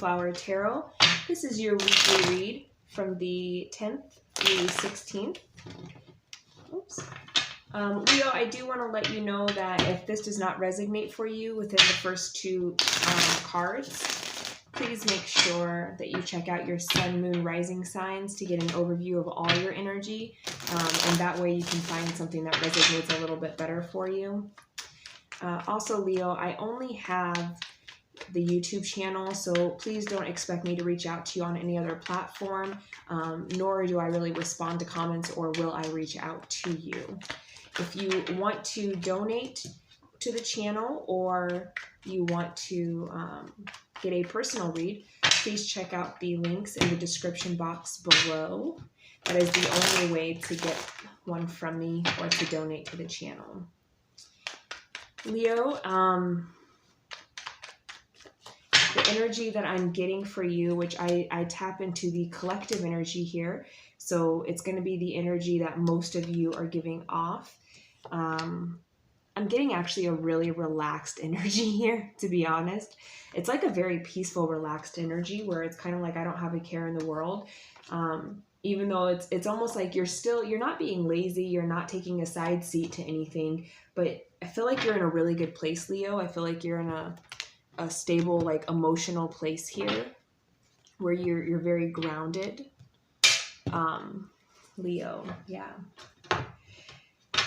Flower Tarot. This is your weekly read from the 10th through the 16th. Oops. Leo, I do want to let you know that if this does not resonate for you within the first two cards, please make sure that you check out your sun, moon, rising signs to get an overview of all your energy. And that way you can find something that resonates a little bit better for you. Also, Leo, I only have the YouTube channel, so please don't expect me to reach out to you on any other platform, nor do I really respond to comments or will I reach out to you. If you want to donate to the channel or you want to get a personal read, please check out the links in the description box below. That is the only way to get one from me or to donate to the channel. Leo, the energy that I'm getting for you, which I tap into the collective energy here, so it's going to be the energy that most of you are giving off. I'm getting actually a really relaxed energy here, to be honest. It's like a very peaceful, relaxed energy where it's kind of like I don't have a care in the world. Even though it's almost like you're not being lazy, you're not taking a side seat to anything, but I feel like you're in a really good place, Leo. I feel like you're in a stable, like emotional place here where you're very grounded. Leo, yeah.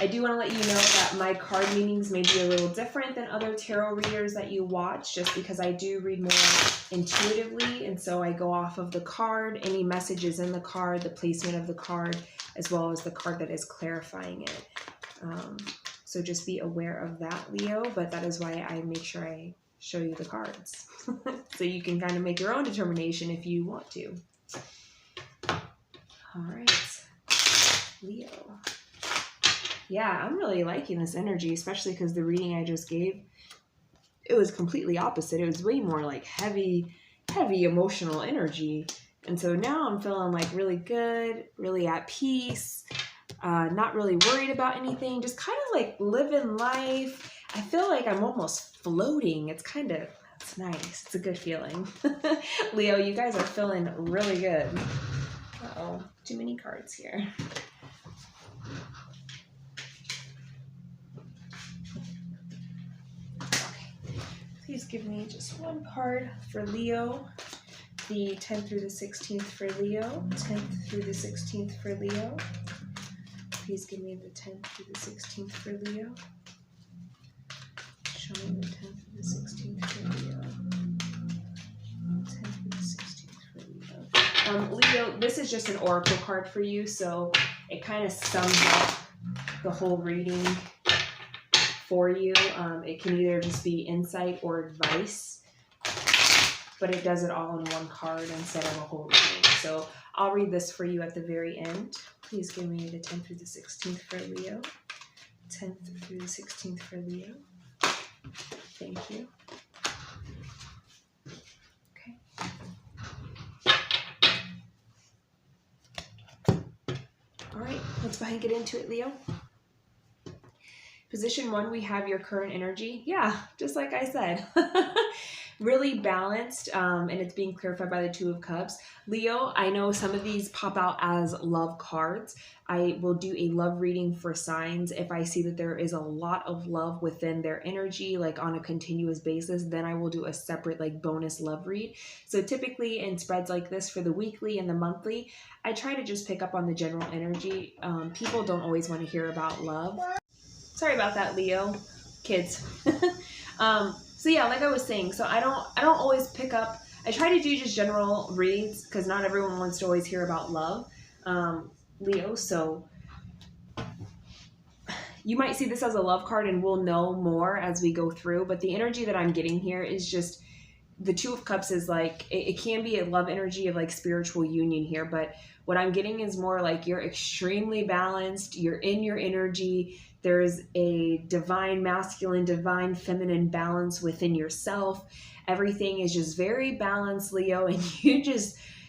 I do want to let you know that my card meanings may be a little different than other tarot readers that you watch, just because I do read more intuitively, and so I go off of the card, any messages in the card, the placement of the card, as well as the card that is clarifying it. So just be aware of that, Leo, but that is why I make sure I show you the cards. So you can kind of make your own determination if you want to. All right, Leo. Yeah, I'm really liking this energy, especially because the reading I just gave, it was completely opposite. It was way more like heavy emotional energy. And so now I'm feeling like really good, really at peace, not really worried about anything, just kind of like living life. I feel like I'm almost floating. It's nice. It's a good feeling. Leo, you guys are feeling really good. Uh-oh, too many cards here. Please give me just one card for Leo. The 10th through the 16th for Leo. 10th through the 16th for Leo. Please give me the 10th through the 16th for Leo. Show me the 10th through the 16th for Leo. 10th through the 16th for Leo. Leo, this is just an oracle card for you, so it kind of sums up the whole reading for you. It can either just be insight or advice, but it does it all in one card instead of a whole reading. So I'll read this for you at the very end. Please give me the 10th through the 16th for Leo. 10th through the 16th for Leo. Thank you. Okay. All right, let's go ahead and get into it, Leo. Position 1, we have your current energy. Yeah, just like I said. Really balanced, and it's being clarified by the Two of Cups. Leo, I know some of these pop out as love cards. I will do a love reading for signs. If I see that there is a lot of love within their energy, like on a continuous basis, then I will do a separate like bonus love read. So typically in spreads like this for the weekly and the monthly, I try to just pick up on the general energy. People don't always want to hear about love. Sorry about that, Leo. Kids. So yeah, like I was saying, so I don't always pick up. I try to do just general reads because not everyone wants to always hear about love, Leo. So you might see this as a love card and we'll know more as we go through. But the energy that I'm getting here is just the Two of Cups is like, it can be a love energy of like spiritual union here. But what I'm getting is more like you're extremely balanced. You're in your energy. There's a divine masculine, divine feminine balance within yourself. Everything is just very balanced, Leo, and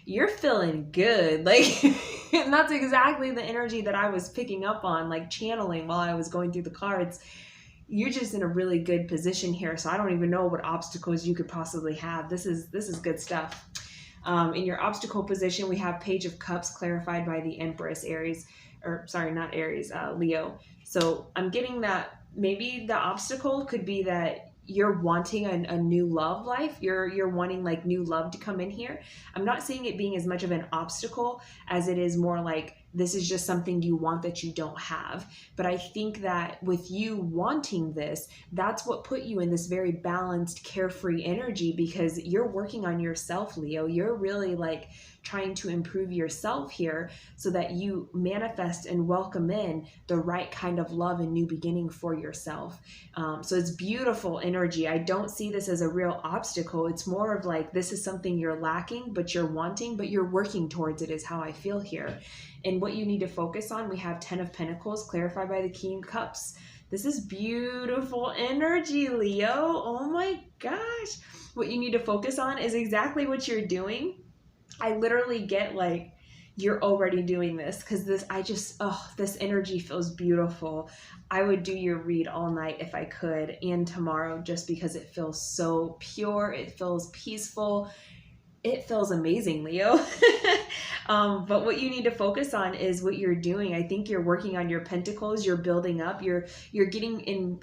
you're feeling good. Like, and that's exactly the energy that I was picking up on, like channeling while I was going through the cards. you're just in a really good position here. So I don't even know what obstacles you could possibly have. This is good stuff. In your obstacle position, we have Page of Cups clarified by the Empress, Aries, or sorry, not Aries, Leo. So I'm getting that maybe the obstacle could be that you're wanting a new love life. You're wanting like new love to come in here. I'm not seeing it being as much of an obstacle as it is more like this is just something you want that you don't have. But I think that with you wanting this, that's what put you in this very balanced, carefree energy, because you're working on yourself, Leo. You're really like trying to improve yourself here so that you manifest and welcome in the right kind of love and new beginning for yourself. So it's beautiful energy. I don't see this as a real obstacle. It's more of like, this is something you're lacking, but you're wanting, but you're working towards it, is how I feel here. And what you need to focus on, we have 10 of Pentacles clarified by the King of Cups. This is beautiful energy, Leo. Oh my gosh. What you need to focus on is exactly what you're doing. I literally get like, you're already doing this, because this energy feels beautiful. I would do your read all night if I could, and tomorrow, just because it feels so pure. It feels peaceful. It feels amazing, Leo. But what you need to focus on is what you're doing. I think you're working on your pentacles. You're building up. You're getting in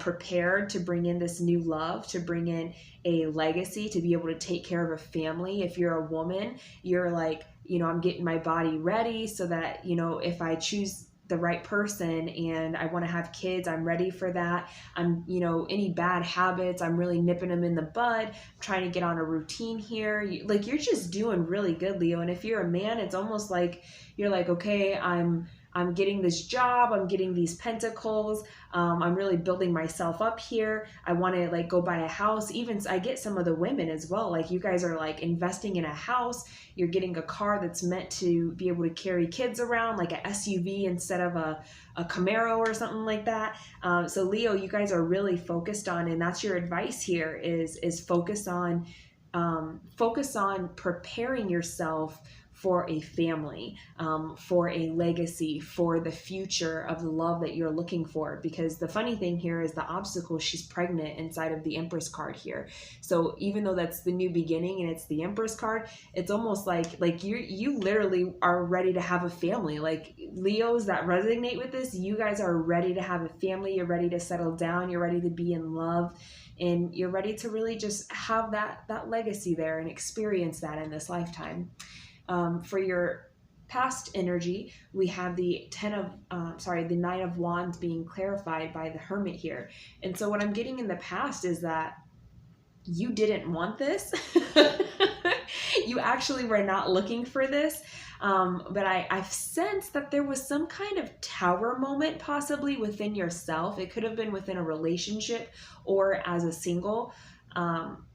prepared to bring in this new love, to bring in a legacy, to be able to take care of a family. If you're a woman, you're like, I'm getting my body ready so that, if I choose the right person and I want to have kids, I'm ready for that. I'm, any bad habits, I'm really nipping them in the bud. I'm trying to get on a routine here. You're just doing really good, Leo. And if you're a man, it's almost like you're like, okay, I'm getting this job, I'm getting these pentacles, I'm really building myself up here. I want to like go buy a house. Even I get some of the women as well. Like you guys are like investing in a house. You're getting a car that's meant to be able to carry kids around, like an SUV instead of a Camaro or something like that. So Leo, you guys are really focused on, and that's your advice here, is focus on preparing yourself for a family, for a legacy, for the future of the love that you're looking for. Because the funny thing here is the obstacle, she's pregnant inside of the Empress card here. So even though that's the new beginning and it's the Empress card, it's almost like you literally are ready to have a family. Like Leos that resonate with this, you guys are ready to have a family. You're ready to settle down. You're ready to be in love. And you're ready to really just have that legacy there and experience that in this lifetime. For your past energy, we have the the 9 of Wands being clarified by the Hermit here. And so what I'm getting in the past is that you didn't want this. You actually were not looking for this. But I've sensed that there was some kind of tower moment possibly within yourself. It could have been within a relationship or as a single.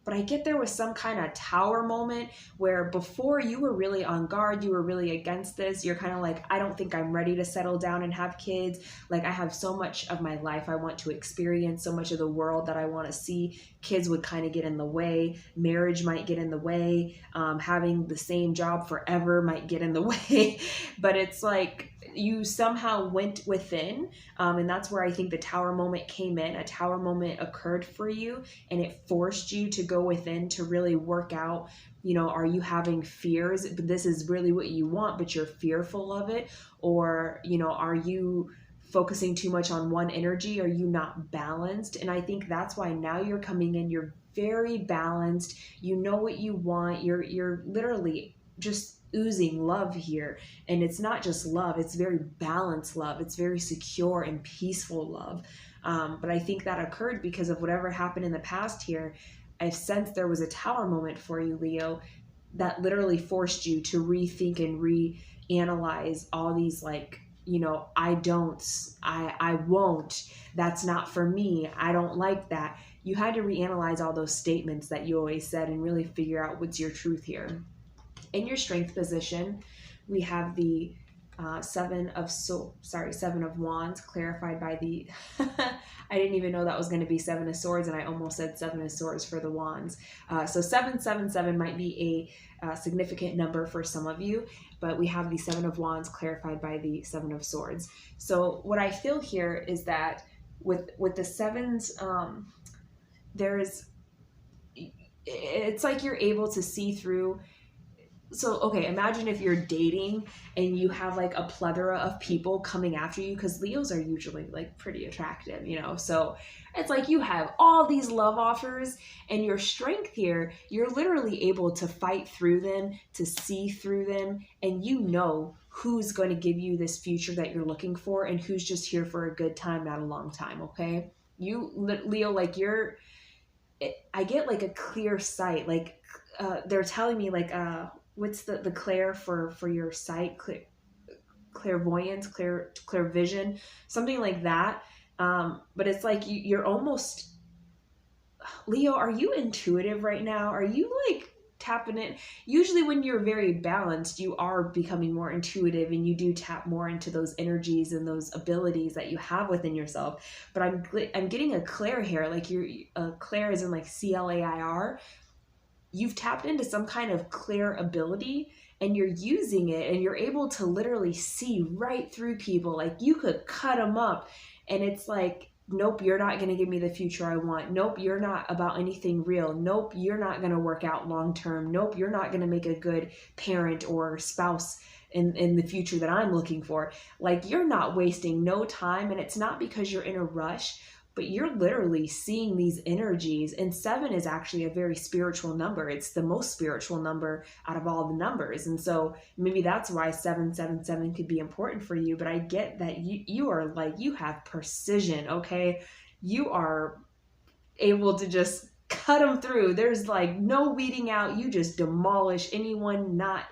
But I get there was some kind of tower moment where before you were really on guard, you were really against this. You're kind of like, I don't think I'm ready to settle down and have kids. Like I have so much of my life I want to experience, so much of the world that I want to see. Kids would kind of get in the way. Marriage might get in the way. Having the same job forever might get in the way. But it's like you somehow went within, and that's where I think the tower moment came in. A tower moment occurred for you, and it forced you to go within to really work out, are you having fears? But this is really what you want, but you're fearful of it. Or, are you focusing too much on one energy? Are you not balanced? And I think that's why now you're coming in, you're very balanced. You know what you want. You're literally just oozing love here. And it's not just love, it's very balanced love. It's very secure and peaceful love. But I think that occurred because of whatever happened in the past here. I've sensed there was a tower moment for you, Leo, that literally forced you to rethink and reanalyze all these I won't, that's not for me, I don't like that. You had to reanalyze all those statements that you always said and really figure out what's your truth here. In your strength position, we have the 7 of Wands clarified by the I didn't even know that was going to be 7 of Swords, and I almost said 7 of Swords for the Wands. So 777 might be a significant number for some of you, but we have the 7 of Wands clarified by the 7 of Swords. So what I feel here is that with the sevens, it's like you're able to see through. So, okay, imagine if you're dating and you have like a plethora of people coming after you, because Leos are usually like pretty attractive, you know? So it's like you have all these love offers, and your strength here, you're literally able to fight through them, to see through them, and you know who's going to give you this future that you're looking for and who's just here for a good time, not a long time, okay? You, Leo, like I get like a clear sight, like they're telling me like what's the clair for your sight, clairvoyance, clear vision, something like that. But it's like you're almost, Leo, are you intuitive right now? Are you like tapping in? Usually when you're very balanced, you are becoming more intuitive, and you do tap more into those energies and those abilities that you have within yourself. But I'm getting a clair here, like you're clair is in like CLAIR. You've tapped into some kind of clear ability, and you're using it, and you're able to literally see right through people. Like you could cut them up, and it's like, nope, you're not going to give me the future I want. Nope, you're not about anything real. Nope, you're not going to work out long term. Nope, you're not going to make a good parent or spouse in the future that I'm looking for. Like you're not wasting no time, and it's not because you're in a rush, but you're literally seeing these energies. And 7 is actually a very spiritual number. It's the most spiritual number out of all the numbers. And so maybe that's why 777 could be important for you. But I get that you are like, you have precision, okay? You are able to just cut them through. There's like no weeding out. You just demolish anyone not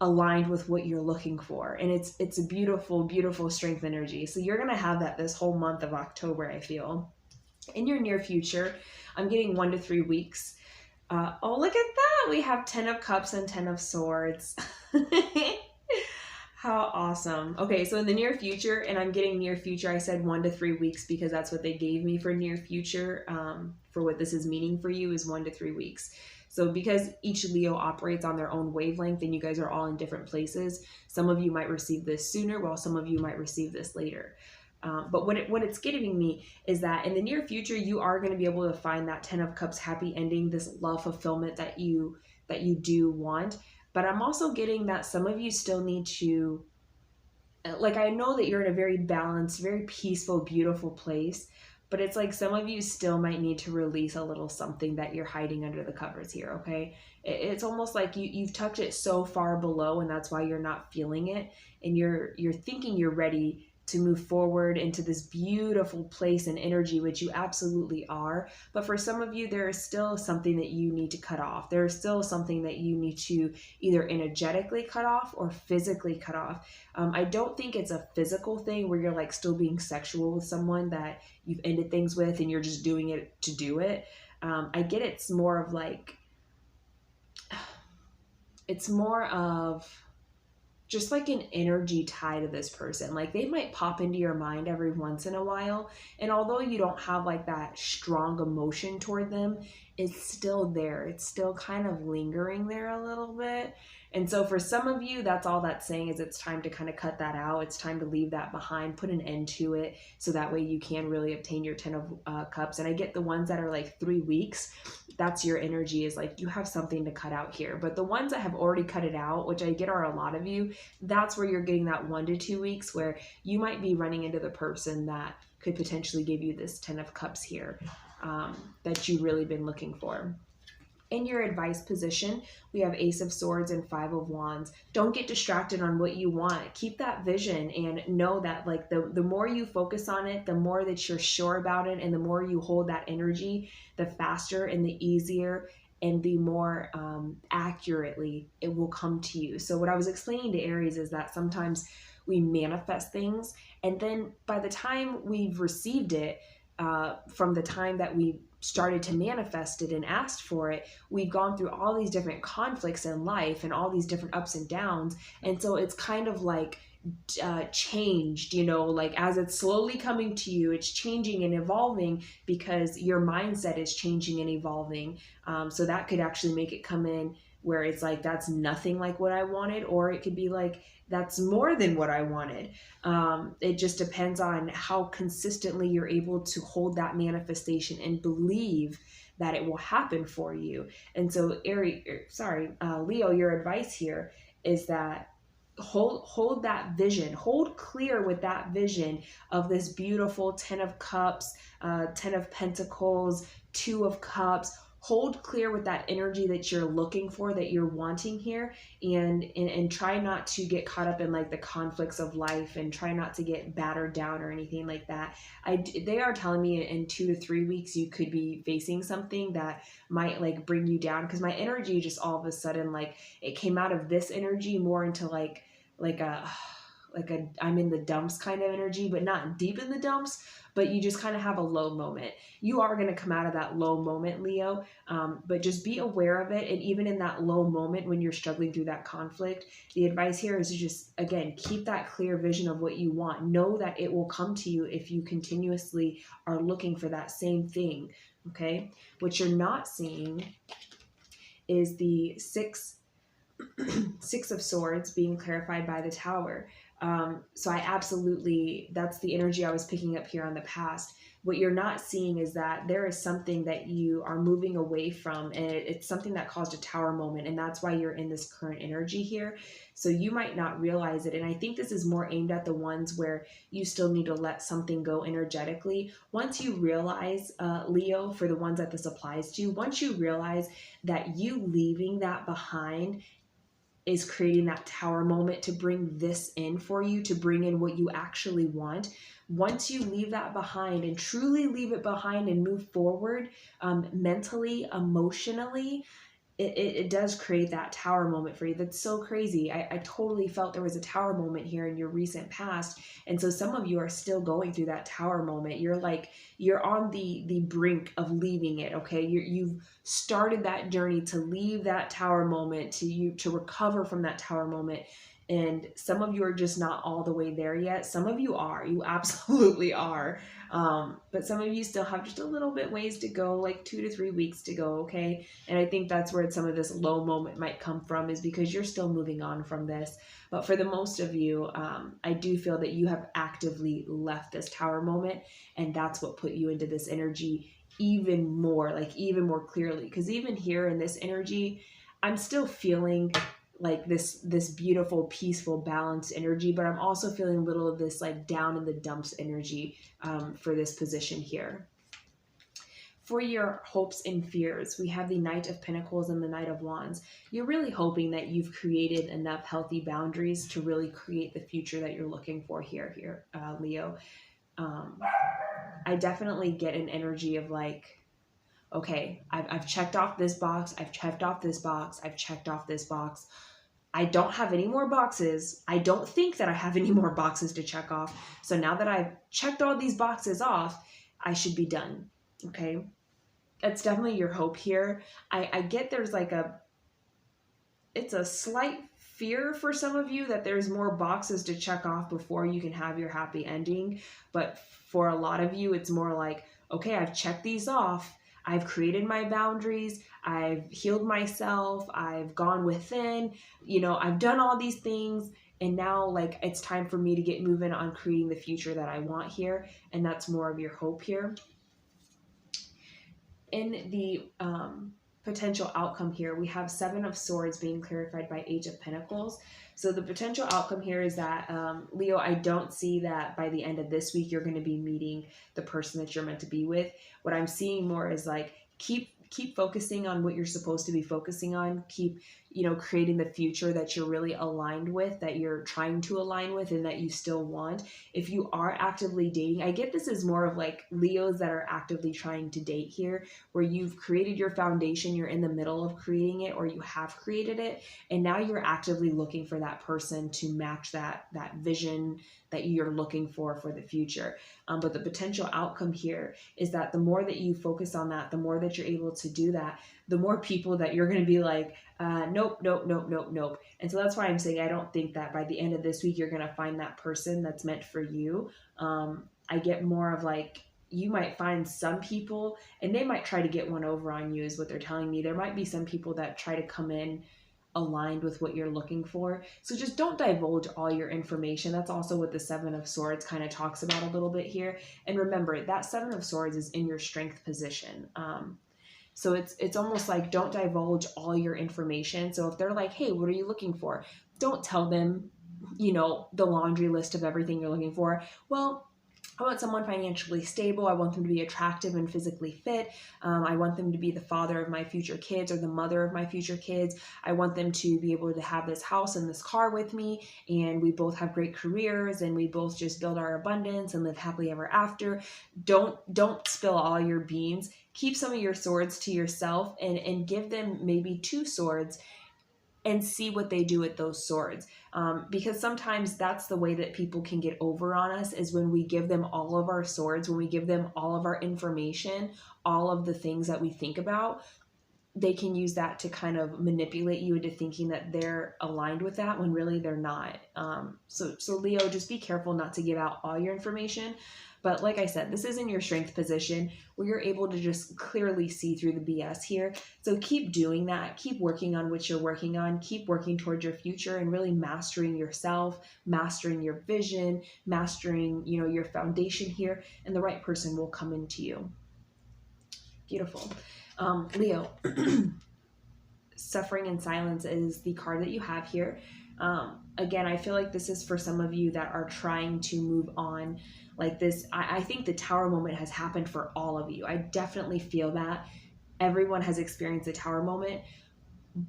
aligned with what you're looking for. And it's a beautiful, beautiful strength energy. So you're going to have that this whole month of October, I feel. In your near future, I'm getting 1 to 3 weeks. Oh, look at that. We have 10 of Cups and 10 of Swords. How awesome. Okay, so in the near future, and I'm getting near future, I said 1 to 3 weeks because that's what they gave me for near future. For what this is meaning for you is 1 to 3 weeks. So because each Leo operates on their own wavelength, and you guys are all in different places, some of you might receive this sooner while some of you might receive this later. But what it's giving me is that in the near future, you are going to be able to find that 10 of Cups happy ending, this love fulfillment that you do want. But I'm also getting that some of you still need to, like, I know that you're in a very balanced, very peaceful, beautiful place, but it's like some of you still might need to release a little something that you're hiding under the covers here, okay? It's almost like you've tucked it so far below, and that's why you're not feeling it, and you're thinking you're ready to move forward into this beautiful place and energy, which you absolutely are. But for some of you, there is still something that you need to cut off. There is still something that you need to either energetically cut off or physically cut off. I don't think it's a physical thing where you're like still being sexual with someone that you've ended things with and you're just doing it to do it. I get it's more of like, it's more of just like an energy tie to this person. Like they might pop into your mind every once in a while, and although you don't have like that strong emotion toward them, it's still there. It's still kind of lingering there a little bit. And so for some of you, that's all that's saying is it's time to kind of cut that out. It's time to leave that behind, put an end to it, so that way you can really obtain your 10 of Cups. And I get the ones that are like 3 weeks, that's your energy, is like you have something to cut out here. But the ones that have already cut it out, which I get are a lot of you, that's where you're getting that 1 to 2 weeks where you might be running into the person that could potentially give you this 10 of Cups here that you've really been looking for. In your advice position, we have Ace of Swords and 5 of Wands. Don't get distracted on what you want. Keep that vision and know that like the more you focus on it, the more that you're sure about it, and the more you hold that energy, the faster and the easier and the more accurately it will come to you. So what I was explaining to Aries is that sometimes we manifest things, and then by the time we've received it, from the time that we started to manifest it and asked for it, we've gone through all these different conflicts in life and all these different ups and downs. And so it's kind of like changed, you know, like as it's slowly coming to you, it's changing and evolving because your mindset is changing and evolving. So that could actually make it come in where it's like, that's nothing like what I wanted, or it could be like, that's more than what I wanted. It just depends on how consistently you're able to hold that manifestation and believe that it will happen for you. And so Leo, your advice here is that hold that vision, hold clear with that vision of this beautiful 10 of cups, 10 of pentacles, 2 of cups. Hold clear with that energy that you're looking for, that you're wanting here, and try not to get caught up in like the conflicts of life, and try not to get battered down or anything like that. They are telling me in 2 to 3 weeks you could be facing something that might like bring you down, because my energy just all of a sudden, like, it came out of this energy more into like a I'm in the dumps kind of energy, but not deep in the dumps, but you just kind of have a low moment. You are going to come out of that low moment, Leo, but just be aware of it. And even in that low moment, when you're struggling through that conflict, the advice here is to just, again, keep that clear vision of what you want. Know that it will come to you if you continuously are looking for that same thing, okay? What you're not seeing is the Six of Swords being clarified by the Tower. So I absolutely, that's the energy I was picking up here on the past. What you're not seeing is that there is something that you are moving away from, and it's something that caused a tower moment, and that's why you're in this current energy here. So you might not realize it, and I think this is more aimed at the ones where you still need to let something go energetically. Once you realize, Leo, for the ones that this applies to, once you realize that you leaving that behind is creating that tower moment to bring this in for you, to bring in what you actually want. Once you leave that behind and truly leave it behind and move forward, mentally, emotionally, it does create that tower moment for you. That's so crazy. I totally felt there was a tower moment here in your recent past. And so some of you are still going through that tower moment. You're on the brink of leaving it. Okay. You've started that journey to leave that tower moment, to recover from that tower moment. And some of you are just not all the way there yet. Some of you are, you absolutely are. But some of you still have just a little bit ways to go, like 2 to 3 weeks to go. Okay. And I think that's where some of this low moment might come from, is because you're still moving on from this. But for the most of you, I do feel that you have actively left this tower moment, and that's what put you into this energy even more clearly. Because even here in this energy, I'm still feeling like this beautiful, peaceful, balanced energy, but I'm also feeling a little of this like down in the dumps energy for this position here. For your hopes and fears, we have the Knight of Pentacles and the Knight of Wands. You're really hoping that you've created enough healthy boundaries to really create the future that you're looking for here, Leo. I definitely get an energy of like, okay, I've checked off this box, I've checked off this box, I've checked off this box. I don't have any more boxes. I don't think that I have any more boxes to check off. So now that I've checked all these boxes off, I should be done. Okay. That's definitely your hope here. I get there's like it's a slight fear for some of you that there's more boxes to check off before you can have your happy ending. But for a lot of you, it's more like, okay, I've checked these off. I've created my boundaries. I've healed myself. I've gone within, I've done all these things. And now like it's time for me to get moving on creating the future that I want here. And that's more of your hope here. In the potential outcome here, we have Seven of Swords being clarified by Eight of Pentacles. So the potential outcome here is that, Leo, I don't see that by the end of this week you're going to be meeting the person that you're meant to be with. What I'm seeing more is like, keep focusing on what you're supposed to be focusing on. Keep, creating the future that you're really aligned with, that you're trying to align with, and that you still want. If you are actively dating, I get this is more of like Leos that are actively trying to date here, where you've created your foundation, you're in the middle of creating it, or you have created it, and now you're actively looking for that person to match that vision that you're looking for the future. But the potential outcome here is that the more that you focus on that, the more that you're able to do that, the more people that you're going to be like, nope. And so that's why I'm saying I don't think that by the end of this week you're going to find that person that's meant for you. I get more of like you might find some people, and they might try to get one over on you, is what they're telling me. There might be some people that try to come in aligned with what you're looking for. So just don't divulge all your information. That's also what the Seven of Swords kind of talks about a little bit here. And remember, that Seven of Swords is in your strength position. So it's almost like, don't divulge all your information. So if they're like, hey, what are you looking for? Don't tell them, you know, the laundry list of everything you're looking for. Well, I want someone financially stable. I want them to be attractive and physically fit. I want them to be the father of my future kids or the mother of my future kids. I want them to be able to have this house and this car with me, and we both have great careers, and we both just build our abundance and live happily ever after. Don't spill all your beans. Keep some of your swords to yourself, and give them maybe 2 swords and see what they do with those swords. Because sometimes that's the way that people can get over on us, is when we give them all of our swords, when we give them all of our information, all of the things that we think about, they can use that to kind of manipulate you into thinking that they're aligned with that when really they're not. So Leo, just be careful not to give out all your information. But like I said, this is in your strength position where you're able to just clearly see through the BS here. So keep doing that. Keep working on what you're working on. Keep working towards your future and really mastering yourself, mastering your vision, mastering, you know, your foundation here, and the right person will come into you. Beautiful. Leo, Suffering in Silence is the card that you have here. Again, I feel like this is for some of you that are trying to move on like this. I think the Tower moment has happened for all of you. I definitely feel that. Everyone has experienced the Tower moment,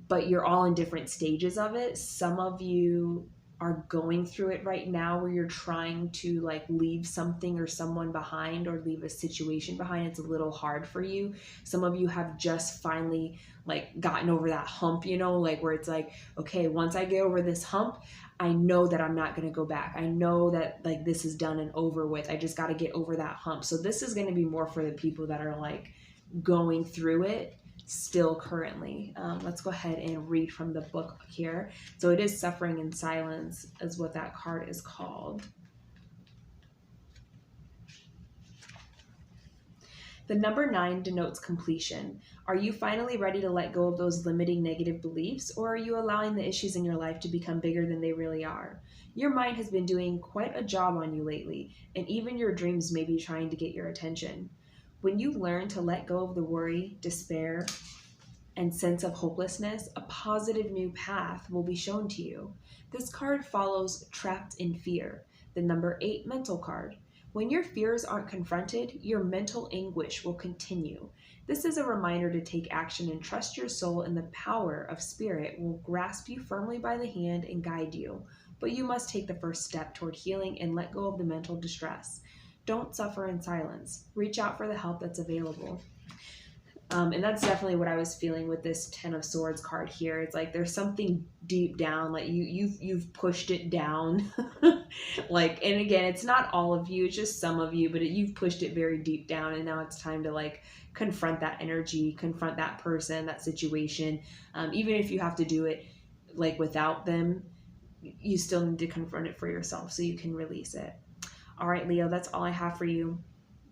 but you're all in different stages of it. Some of you are going through it right now where you're trying to like leave something or someone behind, or leave a situation behind. It's a little hard for you. Some of you have just finally like gotten over that hump, you know, like where it's like, okay, once I get over this hump, I know that I'm not going to go back. I know that like this is done and over with. I just got to get over that hump. So this is going to be more for the people that are like going through it still currently. Let's go ahead and read from the book here. So it is Suffering in Silence is what that card is called. The number 9 denotes completion. Are you finally ready to let go of those limiting negative beliefs, or are you allowing the issues in your life to become bigger than they really are? Your mind has been doing quite a job on you lately, and even your dreams may be trying to get your attention. When you learn to let go of the worry, despair, and sense of hopelessness, a positive new path will be shown to you. This card follows Trapped in Fear, the number 8 mental card. When your fears aren't confronted, your mental anguish will continue. This is a reminder to take action and trust your soul, and the power of spirit will grasp you firmly by the hand and guide you. But you must take the first step toward healing and let go of the mental distress. Don't suffer in silence. Reach out for the help that's available. And that's definitely what I was feeling with this 10 of Swords card here. It's like there's something deep down, like you've pushed it down. Like, and again, it's not all of you, it's just some of you, but you've pushed it very deep down, and now it's time to like confront that energy, confront that person, that situation. Even if you have to do it like without them, you still need to confront it for yourself so you can release it. All right, Leo, that's all I have for you.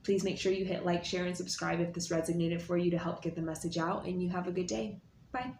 Please make sure you hit like, share, and subscribe if this resonated for you to help get the message out, and you have a good day. Bye.